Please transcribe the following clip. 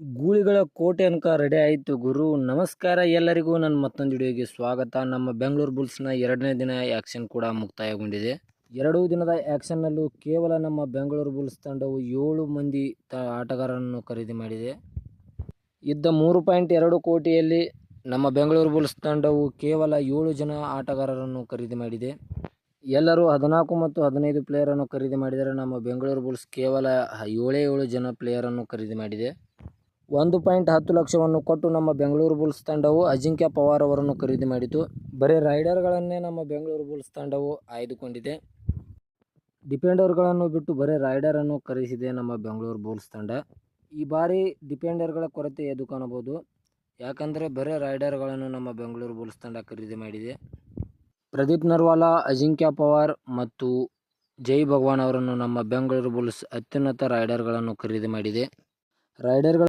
ಗೂಳಿಗಳ ಕೋಟೆ ಅನ್ಕ ರೆಡಿ ಆಯಿತು ಗುರು. ನಮಸ್ಕಾರ ಎಲ್ಲರಿಗೂ, ನನ್ನ ಮತ್ತೊಂದು ವಿಡಿಯೋಗೆ ಸ್ವಾಗತ. ನಮ್ಮ ಬೆಂಗಳೂರು ಬುಲ್ಸ್ನ 2ನೇ ದಿನ ಆ್ಯಕ್ಷನ್ ಕೂಡ ಮುಕ್ತಾಯಗೊಂಡಿದೆ. 2 ದಿನದ ಆ್ಯಕ್ಷನ್ನಲ್ಲೂ ಕೇವಲ ನಮ್ಮ ಬೆಂಗಳೂರು ಬುಲ್ಸ್ ತಂಡವು 7 ಮಂದಿ ಆಟಗಾರರನ್ನು ಖರೀದಿ ಮಾಡಿದೆ. ಇದ್ದ 3.2 ಕೋಟಿಯಲ್ಲಿ ನಮ್ಮ ಬೆಂಗಳೂರು ಬುಲ್ಸ್ ತಂಡವು ಕೇವಲ 7 ಜನ ಆಟಗಾರರನ್ನು ಖರೀದಿ ಮಾಡಿದೆ. ಎಲ್ಲರೂ 14 ಮತ್ತು 15 ಪ್ಲೇಯರನ್ನು ಖರೀದಿ ಮಾಡಿದರೆ, ನಮ್ಮ ಬೆಂಗಳೂರು ಬುಲ್ಸ್ ಕೇವಲ 7 ಜನ ಪ್ಲೇಯರನ್ನು ಖರೀದಿ ಮಾಡಿದೆ. 1.10 ಲಕ್ಷವನ್ನು ಕೊಟ್ಟು ನಮ್ಮ ಬೆಂಗಳೂರು ಬುಲ್ಸ್ ತಂಡವು ಅಜಿಂಕ್ಯ ಪವಾರ್ ಅವರನ್ನು ಖರೀದಿ ಮಾಡಿತು. ಬರೀ ರೈಡರ್ಗಳನ್ನೇ ನಮ್ಮ ಬೆಂಗಳೂರು ಬುಲ್ಸ್ ತಂಡವು ಆಯ್ದುಕೊಂಡಿದೆ. ಡಿಫೆಂಡರ್ಗಳನ್ನು ಬಿಟ್ಟು ಬರೀ ರೈಡರನ್ನು ಖರೀದಿಸಿದೆ ನಮ್ಮ ಬೆಂಗಳೂರು ಬುಲ್ಸ್ ತಂಡ. ಈ ಬಾರಿ ಡಿಫೆಂಡರ್ಗಳ ಕೊರತೆ ಎದ್ದು ಕಾಣಬಹುದು. ಯಾಕಂದರೆ ಬರೀ ರೈಡರ್ಗಳನ್ನು ನಮ್ಮ ಬೆಂಗಳೂರು ಬುಲ್ಸ್ ತಂಡ ಖರೀದಿ ಮಾಡಿದೆ. ಪ್ರದೀಪ್ ನರ್ವಾಲಾ, ಅಜಿಂಕ್ಯ ಪವಾರ್ ಮತ್ತು ಜೈ ಭಗವಾನ್ ಅವರನ್ನು ನಮ್ಮ ಬೆಂಗಳೂರು ಬುಲ್ಸ್ ಅತ್ಯುನ್ನತ ರೈಡರ್ಗಳನ್ನು ಖರೀದಿ ಮಾಡಿದೆ. ರೈಡರ್ಗಳ